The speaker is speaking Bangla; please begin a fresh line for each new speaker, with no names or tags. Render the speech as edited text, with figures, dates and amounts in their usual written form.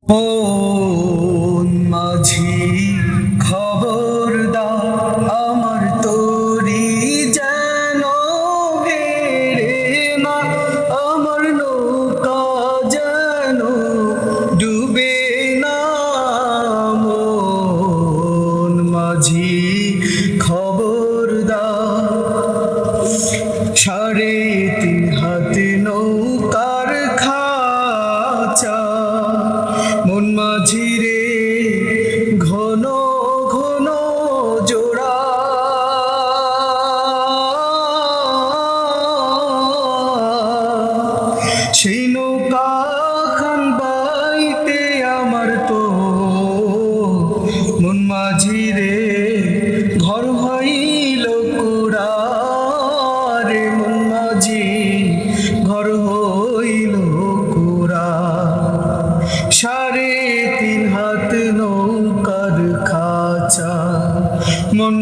ও মাঝি, খবর দাও আমার তরি যেন ভেড়ে না, আমার নৌকা যেন ডুবে না। মন মাঝি, খবর দাও। 3.5 হাতে নৌকার খাঁচা, মন মাঝি রে ঘন ঘন জোড়া। সেই নৌকা খান বাইতে আমার তো মন মাঝি রে ঘর হইল কুড়া রে। মন মাঝি ঘর হইল কুড়া। 3.5 হাত নৌকার খাঁচা, মন